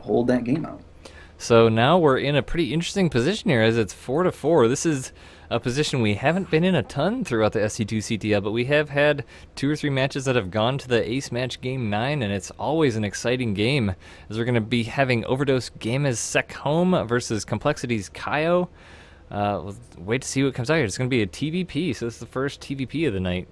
hold that game out. So now we're in a pretty interesting position here as it's 4-4. This is a position we haven't been in a ton throughout the SC2CTL, but we have had 2 or 3 matches that have gone to the ace match Game 9, and it's always an exciting game as we're going to be having Overdose Gamma's Sec Home versus Complexity's coL. We'll wait to see what comes out here. It's going to be a TVP, so this is the first TVP of the night.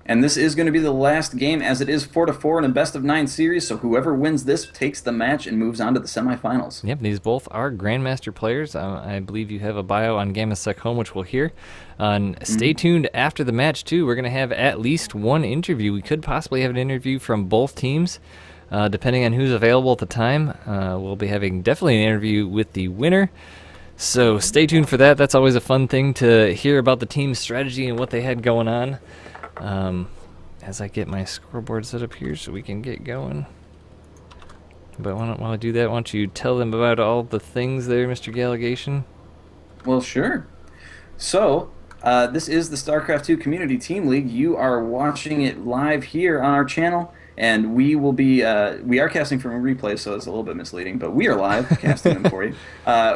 And this is going to be the last game, as it is 4-4 in a best-of-9 series, so whoever wins this takes the match and moves on to the semifinals. Yep, these both are Grandmaster players. I believe you have a bio on Gamma's Sec Home, which we'll hear. Stay tuned after the match, too. We're going to have at least one interview. We could possibly have an interview from both teams, depending on who's available at the time. We'll be having definitely an interview with the winner. So stay tuned for that. That's always a fun thing to hear about the team's strategy and what they had going on. As I get my scoreboard set up here so we can get going. But while I do that, why don't you tell them about all the things there, Mr. Gallegation? Well, sure. So, this is the StarCraft 2 Community Team League. You are watching it live here on our channel, and we will be, we are casting from a replay, so it's a little bit misleading, but we are live casting them for you.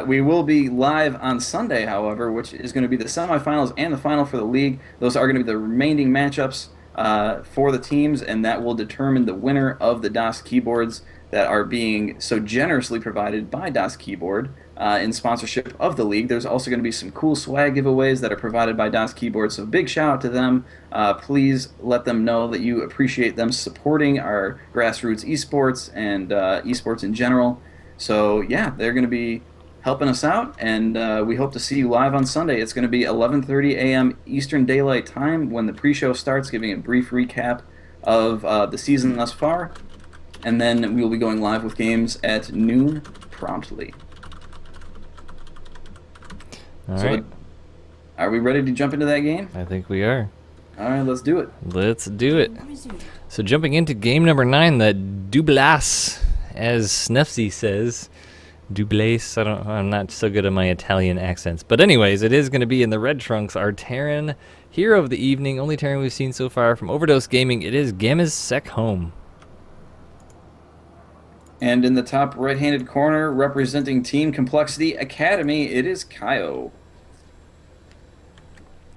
We will be live on Sunday, however, which is going to be the semifinals and the final for the league. Those are going to be the remaining matchups for the teams, and that will determine the winner of the DOS keyboards that are being so generously provided by DOS Keyboard in sponsorship of the league. There's also going to be some cool swag giveaways that are provided by DOS Keyboard, so big shout out to them. Please let them know that you appreciate them supporting our grassroots esports and esports in general. So yeah, they're going to be helping us out, and we hope to see you live on Sunday. It's going to be 11:30 a.m. Eastern Daylight Time when the pre-show starts, giving a brief recap of the season thus far, and then we will be going live with games at noon promptly. All right. Are we ready to jump into that game? I think we are. All right, let's do it. Let's do it. So jumping into game number 9, the Dublas, as Snufsy says. Dublace, I'm not so good at my Italian accents. But anyways, it is going to be in the red trunks, our Terran hero of the evening, only Terran we've seen so far from Overdose Gaming. It is Gamma's Sec Home. And in the top right-handed corner, representing Team Complexity Academy, it is coL.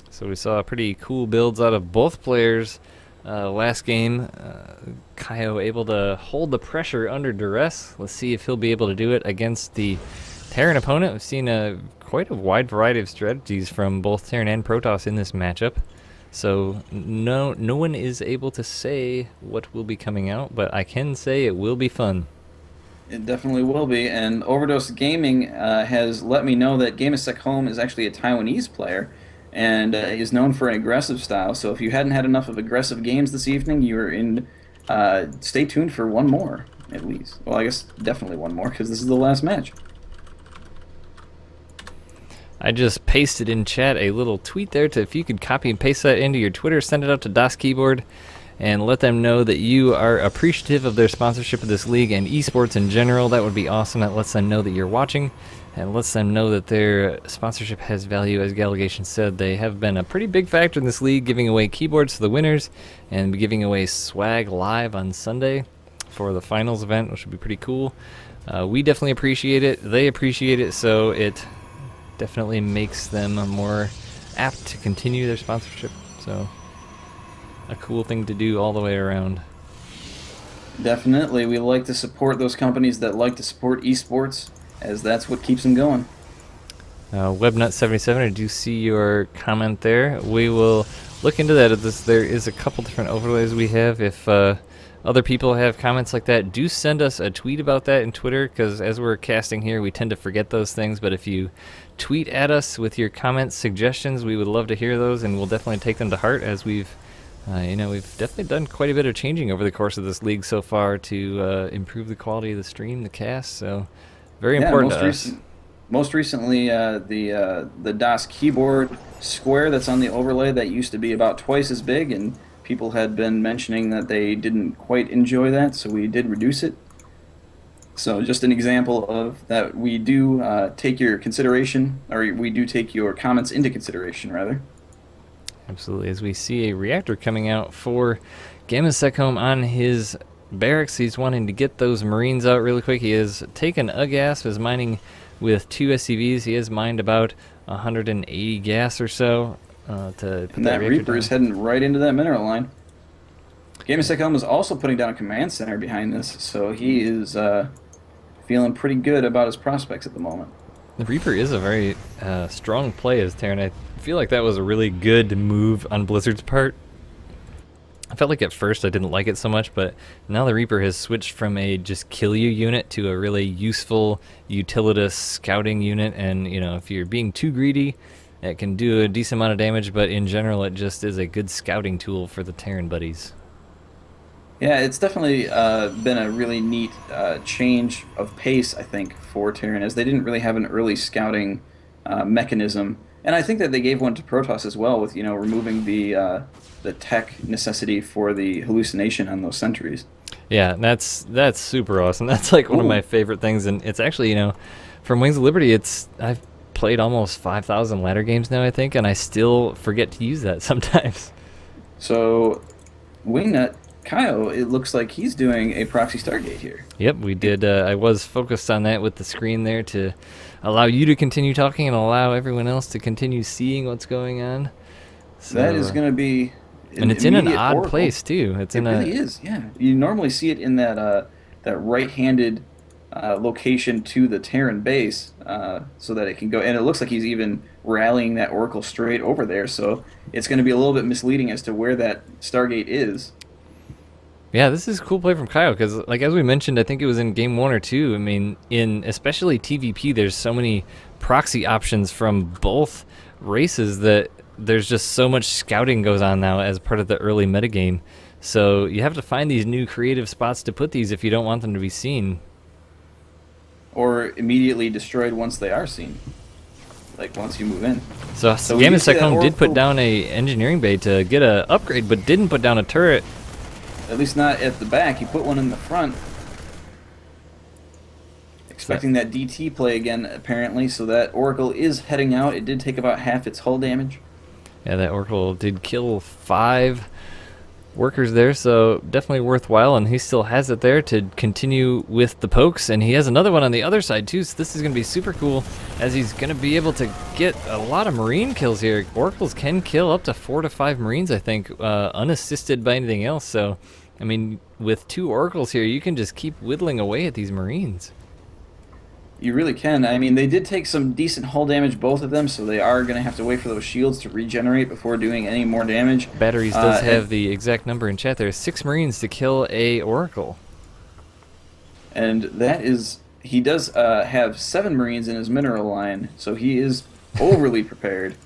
So we saw pretty cool builds out of both players last game. coL able to hold the pressure under duress. Let's see if he'll be able to do it against the Terran opponent. We've seen quite a wide variety of strategies from both Terran and Protoss in this matchup. So no one is able to say what will be coming out, but I can say it will be fun. It definitely will be, and Overdose Gaming has let me know that Gamma's Sec Home is actually a Taiwanese player, and is known for an aggressive style. So if you hadn't had enough of aggressive games this evening, you're in. Stay tuned for one more, at least. Well, I guess definitely one more, because this is the last match. I just pasted in chat a little tweet there to if you could copy and paste that into your Twitter, send it out to DOS Keyboard, and let them know that you are appreciative of their sponsorship of this league and esports in general. That would be awesome. That lets them know that you're watching and lets them know that their sponsorship has value. As Gallegation said, they have been a pretty big factor in this league, giving away keyboards to the winners and giving away swag live on Sunday for the finals event, which would be pretty cool. We definitely appreciate it. They appreciate it, so it definitely makes them more apt to continue their sponsorship. So a cool thing to do all the way around. Definitely. We like to support those companies that like to support esports, as that's what keeps them going. Webnut77, I do see your comment there. We will look into that. There is a couple different overlays we have. If other people have comments like that, do send us a tweet about that in Twitter, because as we're casting here, we tend to forget those things. But if you tweet at us with your comments, suggestions, we would love to hear those, and we'll definitely take them to heart, as we've definitely done quite a bit of changing over the course of this league so far to improve the quality of the stream, the cast. So very important to us. Most recently, the DOS keyboard square that's on the overlay that used to be about twice as big, and people had been mentioning that they didn't quite enjoy that, so we did reduce it. So just an example of that, we do take your consideration, or we do take your comments into consideration, rather. Absolutely. As we see a reactor coming out for Gamma's Sec Home on his barracks. He's wanting to get those Marines out really quick. He has taken a gas, is mining with 2 SCVs. He has mined about 180 gas or so to put And that that reactor Reaper down. is heading right into that mineral line. Game9 Helm is also putting down a command center behind this, so he is feeling pretty good about his prospects at the moment. The Reaper is a very strong play as Terran. I feel like that was a really good move on Blizzard's part. I felt like at first I didn't like it so much, but now the Reaper has switched from a just kill you unit to a really useful utilitous scouting unit, and you know, if you're being too greedy, it can do a decent amount of damage, but in general it just is a good scouting tool for the Terran buddies. Yeah, it's definitely been a really neat change of pace, I think, for Terran, as they didn't really have an early scouting mechanism, and I think that they gave one to Protoss as well, with removing the tech necessity for the hallucination on those sentries. Yeah, that's super awesome. That's like one of my favorite things, and it's actually, from Wings of Liberty, I've played almost 5,000 ladder games now, I think, and I still forget to use that sometimes. So, Wingnut Kyo, it looks like he's doing a proxy Stargate here. Yep, we did. I was focused on that with the screen there to allow you to continue talking and allow everyone else to continue seeing what's going on. So, that is going to be and it's in an odd Oracle. place too. It really is, yeah. You normally see it in that right-handed location to the Terran base, so that it can go. And it looks like he's even rallying that Oracle straight over there. So it's going to be a little bit misleading as to where that Stargate is. Yeah, this is a cool play from Kyle because, like as we mentioned, I think it was in game 1 or 2. I mean, in especially TVP, there's so many proxy options from both races that there's just so much scouting goes on now as part of the early metagame. So you have to find these new creative spots to put these if you don't want them to be seen. Or immediately destroyed once they are seen. Like once you move in. So Game9 Helm did put down a engineering bay to get a upgrade, but didn't put down a turret. At least not at the back. He put one in the front. Expecting that DT play again, apparently, so that Oracle is heading out. It did take about half its hull damage. Yeah, that Oracle did kill 5 workers there, so definitely worthwhile, and he still has it there to continue with the pokes, and he has another one on the other side too, so this is going to be super cool as he's going to be able to get a lot of Marine kills here. Oracles can kill up to 4 to 5 Marines, I think, unassisted by anything else, so I mean, with 2 Oracles here, you can just keep whittling away at these Marines. You really can. I mean, they did take some decent hull damage, both of them, so they are going to have to wait for those shields to regenerate before doing any more damage. Batteries does have the exact number in chat there. 6 Marines to kill a Oracle. And that is... He does have 7 Marines in his mineral line, so he is overly prepared.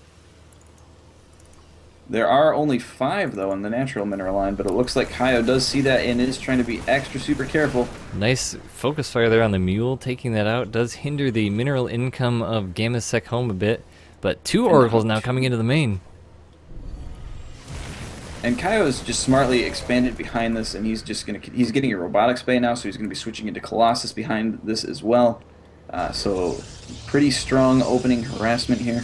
There are only 5, though, in the natural mineral line, but it looks like Kyo does see that and is trying to be extra super careful. Nice focus fire there on the Mule. Taking that out does hinder the mineral income of Game9 Helm a bit, but 2 Oracles now coming into the main. And Kyo is just smartly expanded behind this, and he's getting a robotics bay now, so he's going to be switching into Colossus behind this as well. So pretty strong opening harassment here.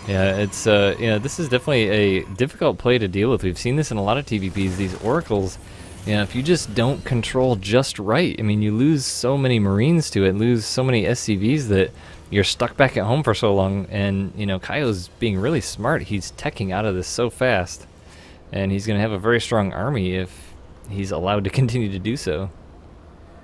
Yeah, it's this is definitely a difficult play to deal with. We've seen this in a lot of TVPs. These Oracles, if you just don't control just right, I mean, you lose so many Marines to it, lose so many SCVs that you're stuck back at home for so long. And Kyo's being really smart. He's teching out of this so fast, and he's going to have a very strong army if he's allowed to continue to do so.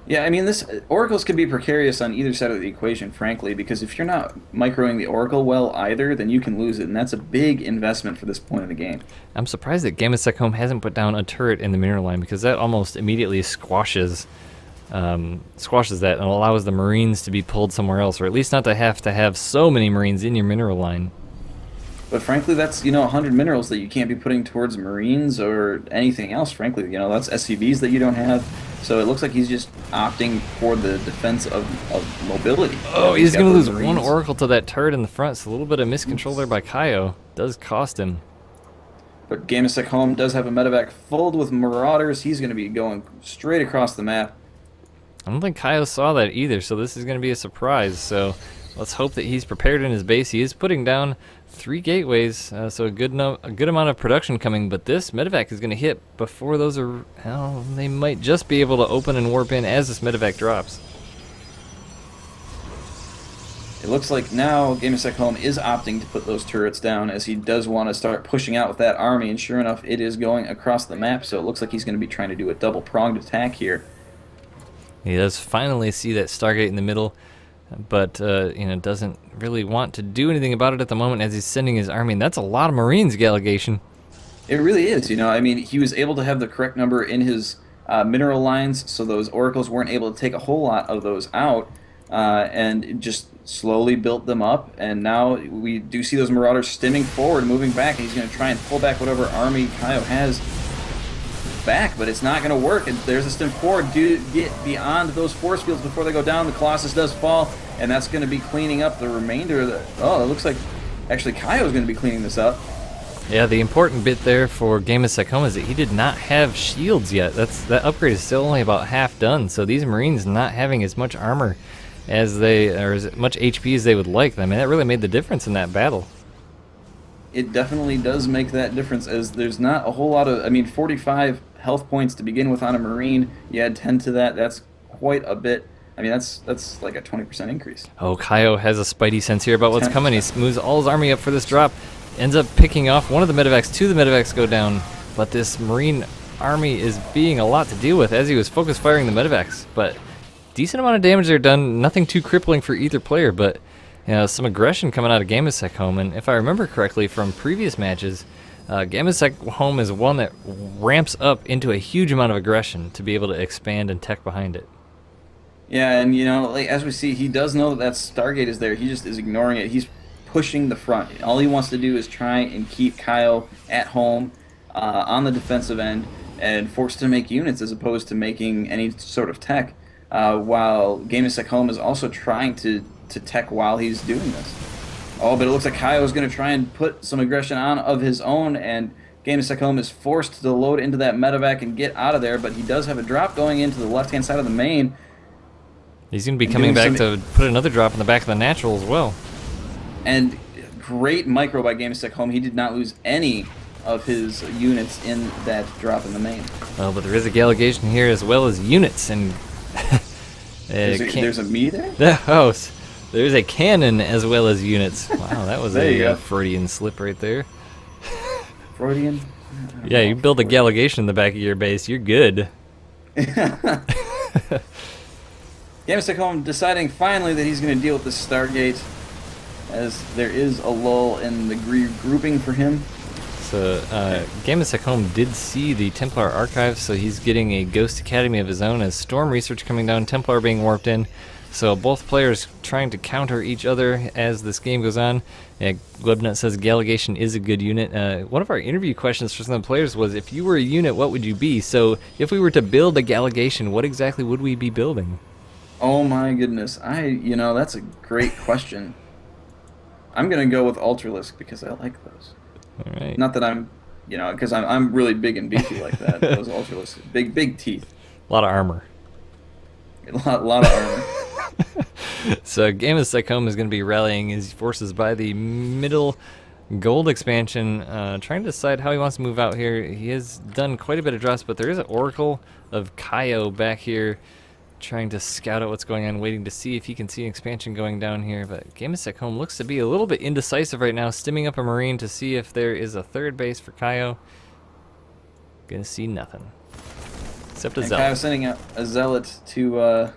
Yeah, I mean, Oracles can be precarious on either side of the equation, frankly, because if you're not microing the Oracle well either, then you can lose it, and that's a big investment for this point of the game. I'm surprised that Game9 Helm hasn't put down a turret in the mineral line, because that almost immediately squashes that and allows the Marines to be pulled somewhere else, or at least not to have so many Marines in your mineral line. But frankly, that's 100 minerals that you can't be putting towards Marines or anything else, frankly. That's SCVs that you don't have. So it looks like he's just opting for the defense of mobility. Oh, he's going to lose Marines. 1 Oracle to that turret in the front, so a little bit of miscontrol there by Kyo. Does cost him. But Game9 Helm does have a medevac filled with Marauders. He's going to be going straight across the map. I don't think Kyo saw that either, so this is going to be a surprise. So let's hope that he's prepared in his base. He is putting down 3 gateways, so a good amount of production coming, but this medevac is going to hit before those are, well, they might just be able to open and warp in as this medevac drops. It looks like now Game9 Home is opting to put those turrets down as he does want to start pushing out with that army, and sure enough, it is going across the map, so it looks like he's going to be trying to do a double-pronged attack here. He does finally see that Stargate in the middle, but doesn't really want to do anything about it at the moment as he's sending his army, and that's a lot of Marines, Gallegation. It really is, I mean, he was able to have the correct number in his mineral lines, so those oracles weren't able to take a whole lot of those out, and it just slowly built them up, and now we do see those Marauders stimming forward, moving back, and he's going to try and pull back whatever army Kaio has back, but it's not going to work. And there's a stim forward. Do get beyond those force fields before they go down. The Colossus does fall, and that's going to be cleaning up the remainder of the... Oh, it looks like actually Kaio is going to be cleaning this up. Yeah, the important bit there for Game9 Home is that he did not have shields yet. That upgrade is still only about half done, so these Marines not having as much armor as as much HP as they would like. I mean, that really made the difference in that battle. It definitely does make that difference, as there's not a whole lot of... I mean, 45 health points to begin with on a Marine. You add 10 to that, that's quite a bit. I mean, that's like a 20% increase. Oh, Kaio has a spidey sense here about what's 10%. coming. He moves all his army up for this drop. Ends up picking off one of the medevacs. 2 of the medevacs go down, but this Marine army is being a lot to deal with as he was focus firing the medevacs. But decent amount of damage there done. Nothing too crippling for either player, but some aggression coming out of Game9 Home. And if I remember correctly from previous matches, Game9 Home is one that ramps up into a huge amount of aggression to be able to expand and tech behind it. Yeah, and like as we see, he does know that Stargate is there. He just is ignoring it. He's pushing the front. All he wants to do is try and keep Kaio at home on the defensive end and force to make units as opposed to making any sort of tech. While Game9 Home is also trying to tech while he's doing this. Oh, but it looks like Kaio is going to try and put some aggression on of his own, and Game9 Home is forced to load into that medevac and get out of there, but he does have a drop going into the left-hand side of the main. He's going to be coming back to put another drop in the back of the natural as well. And great micro by Game9 Home. He did not lose any of his units in that drop in the main. Well, but there is a Gallegation here as well as units, and there's a me there? Oh, there's a cannon as well as units. Wow, that was a Freudian slip right there. Freudian? Yeah, you build a Gallegation in the back of your base, you're good. Game9 Home deciding finally that he's going to deal with the Stargate, as there is a lull in the grouping for him. So, Game9 Home did see the Templar Archive, so he's getting a Ghost Academy of his own as Storm Research coming down, Templar being warped in. So both players trying to counter each other as this game goes on. Glebnut says Gallegation is a good unit. One of our interview questions for some of the players was, if you were a unit, what would you be? So if we were to build a Gallegation, what exactly would we be building? Oh my goodness. That's a great question. I'm going to go with Ultralisk because I like those. All right. Not that I'm, because I'm really big and beefy like that. Those Ultralisk, big teeth. A lot of armor. A lot of armor. So Game9 Home is going to be rallying his forces by the middle gold expansion, trying to decide how he wants to move out here. He has done quite a bit of drops, but there is an Oracle of Kaio back here trying to scout out what's going on, waiting to see if he can see an expansion going down here. But Game9 Home looks to be a little bit indecisive right now, stimming up a Marine to see if there is a third base for Kaio. Gonna see nothing. Except a Zealot. Kaio sending out a Zealot to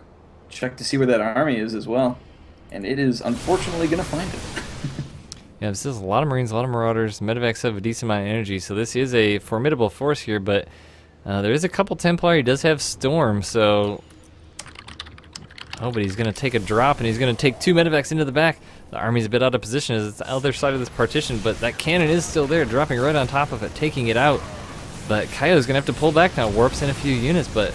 check to see where that army is as well. And it is unfortunately going to find it. Yeah, this is a lot of Marines, a lot of Marauders. Medevacs have a decent amount of energy, so this is a formidable force here, but there is a couple Templar. He does have Storm, so... Oh, but he's going to take a drop, and he's going to take 2 Medevacs into the back. The army's a bit out of position as it's the other side of this partition, but that cannon is still there, dropping right on top of it, taking it out. But Kaio's going to have to pull back now, warps in a few units, but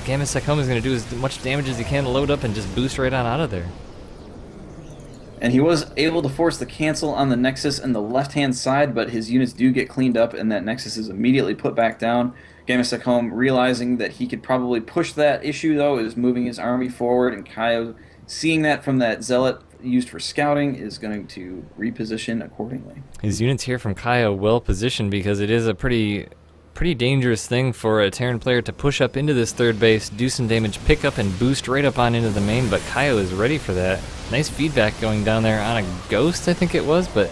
Game9 Home is going to do as much damage as he can to load up and just boost right on out of there. And he was able to force the cancel on the Nexus in the left-hand side, but his units do get cleaned up, and that Nexus is immediately put back down. Game9 Home, realizing that he could probably push that issue, though, is moving his army forward, and Kaio, seeing that from that Zealot, used for scouting is going to reposition accordingly. His units here from Kaya well positioned because it is a pretty dangerous thing for a Terran player to push up into this third base, do some damage, pick up, and boost right up on into the main, but Kaio is ready for that. Nice feedback going down there on a Ghost, I think it was, but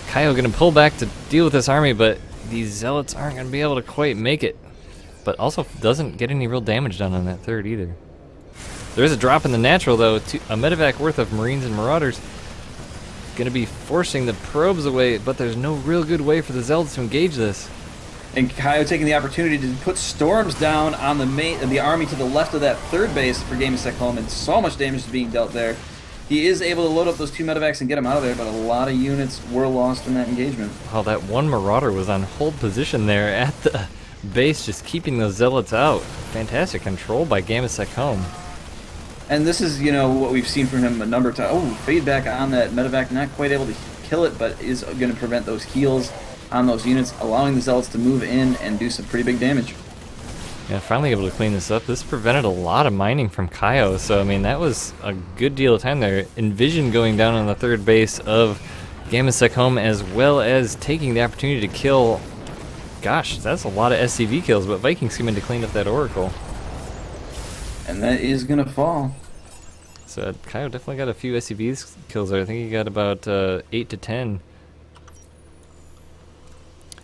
Kaio going to pull back to deal with this army, but these Zealots aren't going to be able to quite make it. But also doesn't get any real damage done on that third either. There is a drop in the natural, though. A medevac worth of Marines and Marauders going to be forcing the probes away, but there's no real good way for the Zealots to engage this. And Kaio taking the opportunity to put storms down on the army to the left of that third base for Game9 home, and so much damage is being dealt there. He is able to load up those 2 medevacs and get them out of there, but a lot of units were lost in that engagement. Oh, that one Marauder was on hold position there at the base, just keeping those Zealots out. Fantastic control by Game9 home. And this is, you know, what we've seen from him a number of times. Oh, feedback on that medevac, not quite able to kill it, but is going to prevent those heals on those units, allowing the Zealots to move in and do some pretty big damage. Yeah, finally able to clean this up. This prevented a lot of mining from Kaio, so I mean that was a good deal of time there. Envision going down on the third base of Game9 home, as well as taking the opportunity to kill. Gosh, that's a lot of SCV kills, but Vikings came in to clean up that Oracle. And that is going to fall. So Kaio definitely got a few SCV kills there. I think he got about 8 to 10.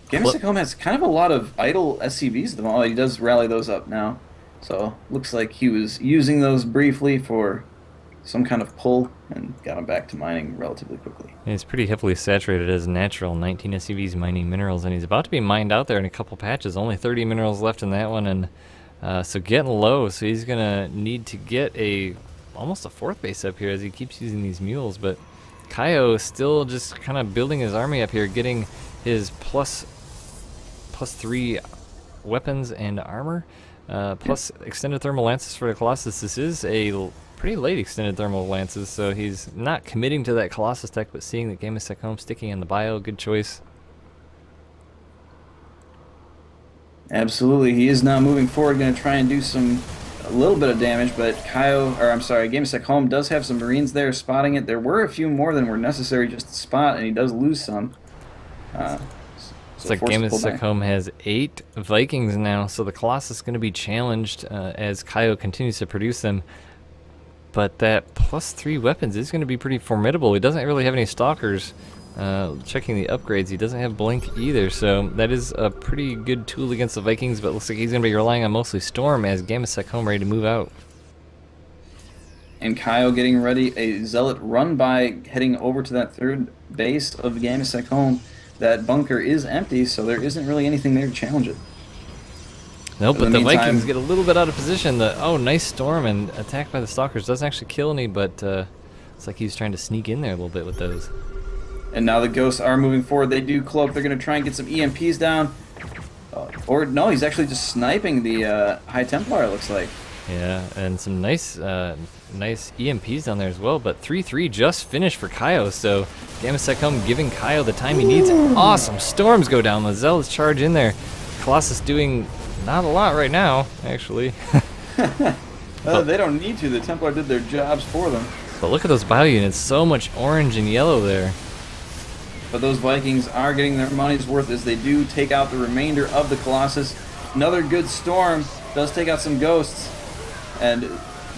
Game9 home has kind of a lot of idle SCVs at the moment. He does rally those up now. So looks like he was using those briefly for some kind of pull and got him back to mining relatively quickly. Yeah, he's pretty heavily saturated as natural. 19 SCVs mining minerals, and he's about to be mined out there in a couple patches. Only 30 minerals left in that one, and so getting low. So he's going to need to get almost a 4th base up here as he keeps using these mules. But Kaio still just kind of building his army up here, getting his plus 3 weapons and armor, plus extended thermal lances for the Colossus. This is a pretty late extended thermal lances, so he's not committing to that Colossus tech, but seeing that Game9 home sticking in the bio, good choice. Absolutely, he is now moving forward, going to try and do a little bit of damage, but Game9 home does have some Marines there spotting it. There were a few more than were necessary just to spot, and he does lose some. It's like Game9 home has 8 Vikings now, so the Colossus is going to be challenged as Kaio continues to produce them. But that plus 3 weapons is going to be pretty formidable. He doesn't really have any Stalkers. Checking the upgrades, he doesn't have Blink either, so that is a pretty good tool against the Vikings, but looks like he's going to be relying on mostly Storm as Game9 home ready to move out. And Kaio getting ready, a Zealot run by heading over to that third base of Game9 home. That bunker is empty, so there isn't really anything there to challenge it. Nope, but the Vikings get a little bit out of position. Nice Storm and attack by the Stalkers. Doesn't actually kill any, but it's like he's trying to sneak in there a little bit with those. And now the Ghosts are moving forward. They do cloak. They're going to try and get some EMPs down. Or no, he's actually just sniping the High Templar, it looks like. Yeah, and some nice EMPs down there as well, but 3-3 just finished for Kaio, so Game9 home giving Kaio the time he needs. Awesome storms go down, the Zealots charge in there. Colossus doing not a lot right now, actually. They don't need to, the Templar did their jobs for them. But look at those bio units, so much orange and yellow there. But those Vikings are getting their money's worth as they do take out the remainder of the Colossus. Another good storm does take out some Ghosts. And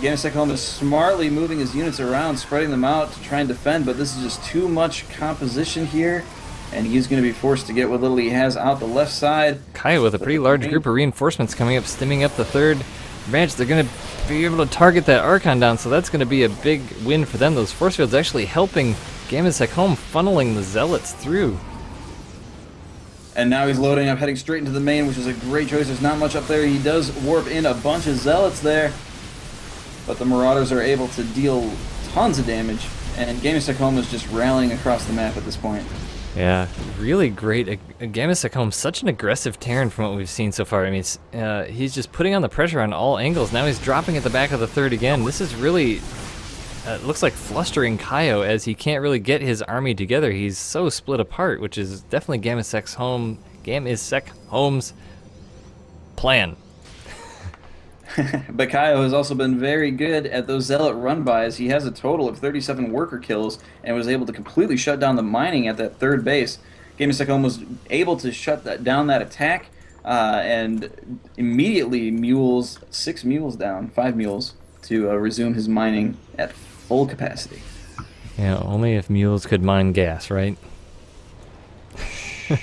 Game9 home is smartly moving his units around, spreading them out to try and defend, but this is just too much composition here, and he's going to be forced to get what little he has out the left side. Kaio with a pretty large group of reinforcements coming up, stemming up the third branch. They're going to be able to target that Archon down, so that's going to be a big win for them. Those force fields actually helping Game9 home, funneling the Zealots through. And now he's loading up, heading straight into the main, which is a great choice. There's not much up there. He does warp in a bunch of Zealots there. But the Marauders are able to deal tons of damage, and Game9 home is just rallying across the map at this point. Yeah, really great. Game9 home, such an aggressive Terran from what we've seen so far. I mean, he's just putting on the pressure on all angles. Now he's dropping at the back of the third again. This is really, it looks like flustering Kaio as he can't really get his army together. He's so split apart, which is definitely Game9 home's plan. But Kaio has also been very good at those zealot run-bys. He has a total of 37 worker kills and was able to completely shut down the mining at that third base. Game9 was able to shut down that attack and immediately mules 6 mules down, 5 mules to resume his mining at full capacity. Yeah, only if mules could mine gas, right?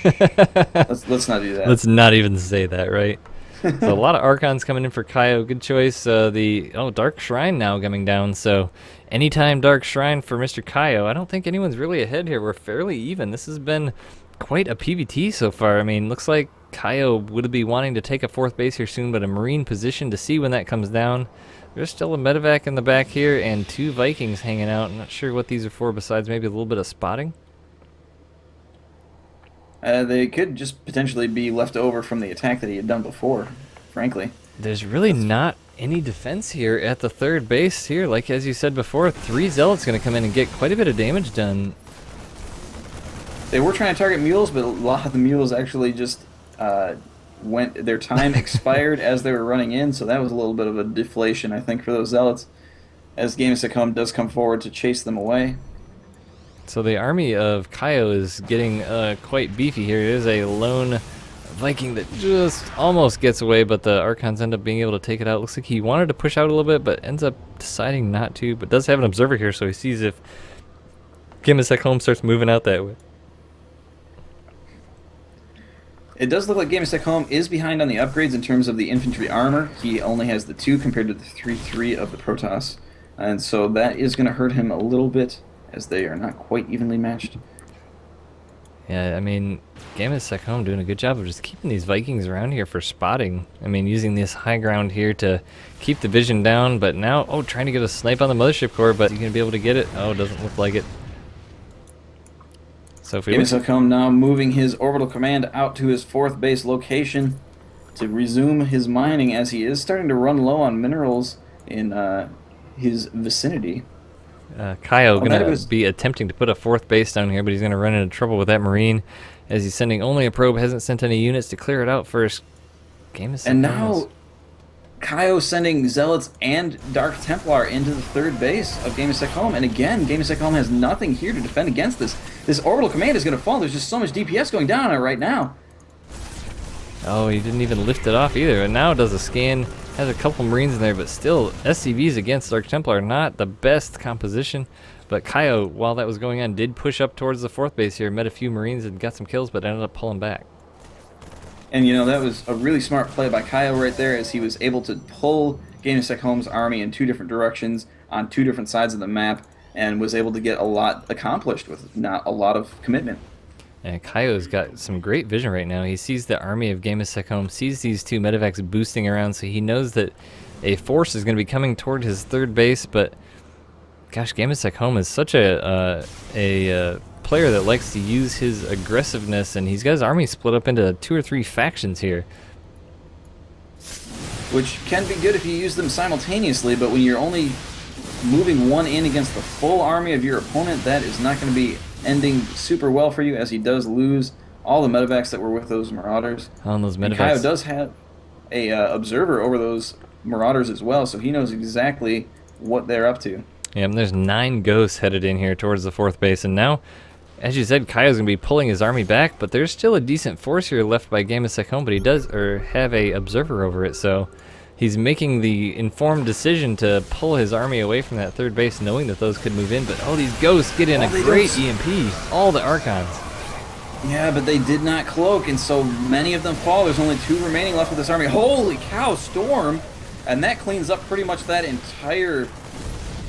Let's not do that. Let's not even say that, right? So a lot of Archons coming in for Kaio. Good choice. Dark Shrine now coming down. So anytime Dark Shrine for Mr. Kaio. I don't think anyone's really ahead here. We're fairly even. This has been quite a PvT so far. I mean, looks like Kaio would be wanting to take a 4th base here soon, but a Marine position to see when that comes down. There's still a medevac in the back here and 2 Vikings hanging out. I'm not sure what these are for besides maybe a little bit of spotting. They could just potentially be left over from the attack that he had done before, frankly. There's really not any defense here at the 3rd base here. Like as you said before, 3 Zealots going to come in and get quite a bit of damage done. They were trying to target mules, but a lot of the mules actually just their time expired as they were running in, so that was a little bit of a deflation, I think, for those Zealots, as Game9 does come forward to chase them away. So the army of Kaio is getting quite beefy here. It is a lone Viking that just almost gets away, but the Archons end up being able to take it out. Looks like he wanted to push out a little bit, but ends up deciding not to, but does have an observer here, so he sees if Game9 starts moving out that way. It does look like Game9 is behind on the upgrades in terms of the infantry armor. He only has the 2 compared to the 3-3 of the Protoss, and so that is going to hurt him a little bit, as they are not quite evenly matched. Yeah, I mean, Game9 doing a good job of just keeping these Vikings around here for spotting. I mean, using this high ground here to keep the vision down, but now, trying to get a snipe on the Mothership Core, but you going to be able to get it? Oh, doesn't look like it. So if we Game9 now moving his orbital command out to his 4th base location to resume his mining, as he is starting to run low on minerals in his vicinity. Kaio going to be attempting to put a 4th base down here, but he's going to run into trouble with that Marine, as he's sending only a probe, hasn't sent any units to clear it out first. And now Kaio sending Zealots and Dark Templar into the 3rd base of Game9, and again, Game9 has nothing here to defend against this. This orbital command is going to fall. There's just so much DPS going down on it right now. Oh, he didn't even lift it off either, and now does a scan. Has a couple Marines in there, but still, SCVs against Dark Templar are not the best composition. But Kaio, while that was going on, did push up towards the 4th base here, met a few Marines and got some kills, but ended up pulling back. And you know, that was a really smart play by Kaio right there, as he was able to pull Game9's army in 2 different directions on 2 different sides of the map, and was able to get a lot accomplished with not a lot of commitment. And Kaio's got some great vision right now. He sees the army of Game9, sees these 2 medevacs boosting around, so he knows that a force is going to be coming toward his 3rd base. But gosh, Game9 is such a player that likes to use his aggressiveness, and he's got his army split up into 2 or 3 factions here. Which can be good if you use them simultaneously, but when you're only moving one in against the full army of your opponent, that is not going to be ending super well for you, as he does lose all the medevacs that were with those Marauders. On those medevacs. Kaio does have a observer over those Marauders as well, so he knows exactly what they're up to. Yeah, and there's 9 ghosts headed in here towards the 4th base, and now, as you said, Kaio's going to be pulling his army back, but there's still a decent force here left by Game9, but he does have a observer over it, so he's making the informed decision to pull his army away from that 3rd base, knowing that those could move in. But these ghosts get in a great EMP. All the Archons. Yeah, but they did not cloak, and so many of them fall. There's only 2 remaining left with this army. Holy cow, Storm! And that cleans up pretty much that entire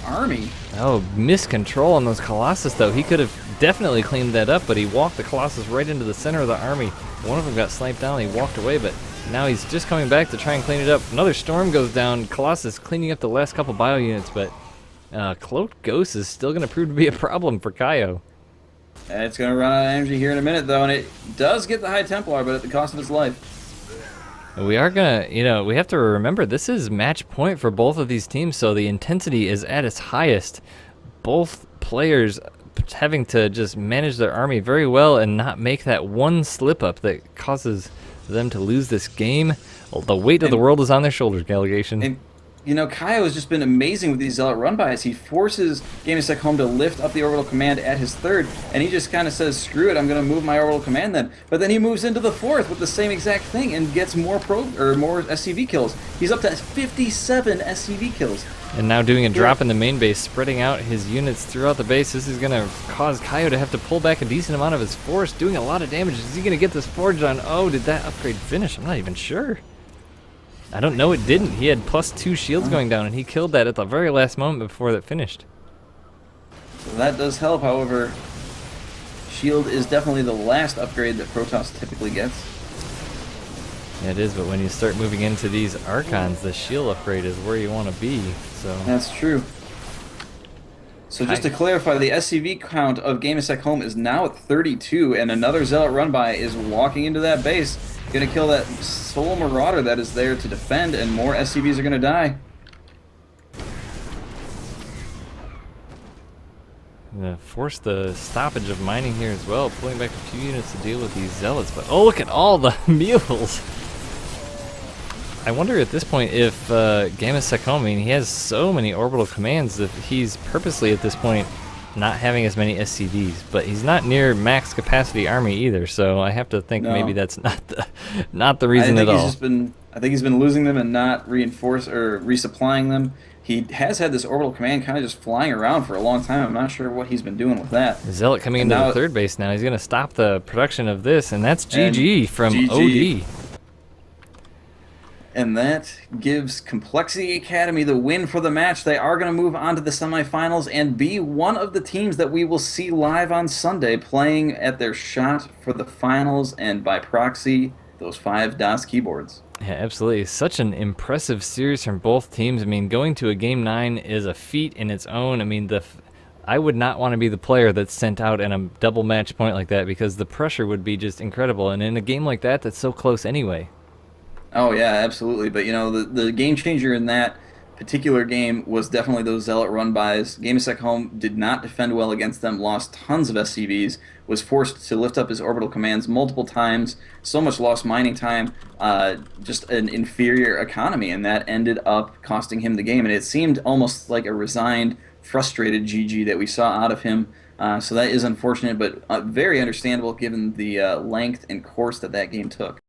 army. Oh, miscontrol on those Colossus, though. He could have definitely cleaned that up, but he walked the Colossus right into the center of the army. One of them got sniped down, and he walked away, but now he's just coming back to try and clean it up. Another Storm goes down. Colossus cleaning up the last couple bio units, but Cloaked Ghost is still going to prove to be a problem for Kaio. It's going to run out of energy here in a minute, though, and it does get the High Templar, but at the cost of its life. We are going to, we have to remember, this is match point for both of these teams, so the intensity is at its highest. Both players having to just manage their army very well and not make that one slip-up that causes for them to lose this game. Well, the weight of the And world is on their shoulders, Gallegation. And Kaio has just been amazing with these Zealot run-bys. He forces Game9 home to lift up the orbital command at his third, and he just kind of says, screw it, I'm going to move my orbital command then. But then he moves into the fourth with the same exact thing and gets more SCV kills. He's up to 57 SCV kills. And now doing a drop in the main base, spreading out his units throughout the base. This is going to cause Kaio to have to pull back a decent amount of his force, doing a lot of damage. Is he going to get this forge on? Oh, did that upgrade finish? I'm not even sure. I don't know, it didn't. He had +2 shields going down, and he killed that at the very last moment before that finished. So that does help, however, shield is definitely the last upgrade that Protoss typically gets. Yeah, it is, but when you start moving into these Archons, the shield upgrade is where you want to be. So that's true. So just to clarify, the SCV count of Game9 home is now at 32, and another Zealot run-by is walking into that base. Gonna kill that Soul Marauder that is there to defend, and more SCVs are gonna die. Gonna force the stoppage of mining here as well, pulling back a few units to deal with these Zealots. But oh, look at all the mules! I wonder at this point if Game9 home, I mean, he has so many orbital commands that he's purposely at this point not having as many SCVs, but he's not near max capacity army either, so I have to think maybe that's not the reason at all. I think he's been losing them and not resupplying them. He has had this orbital command kind of just flying around for a long time. I'm not sure what he's been doing with that. Zealot coming into the third base now. He's going to stop the production of this, and that's GG from OD. And that gives Complexity Academy the win for the match. They are going to move on to the semifinals and be one of the teams that we will see live on Sunday playing at their shot for the finals and by proxy, those 5 DOS keyboards. Yeah, absolutely. Such an impressive series from both teams. I mean, going to a Game 9 is a feat in its own. I mean, I would not want to be the player that's sent out in a double match point like that because the pressure would be just incredible. And in a game like that, that's so close anyway. Oh yeah, absolutely. But the game changer in that particular game was definitely those Zealot run-bys. Game9 home did not defend well against them, lost tons of SCVs, was forced to lift up his orbital commands multiple times, so much lost mining time, just an inferior economy, and that ended up costing him the game. And it seemed almost like a resigned, frustrated GG that we saw out of him. So that is unfortunate, but very understandable given the length and course that game took.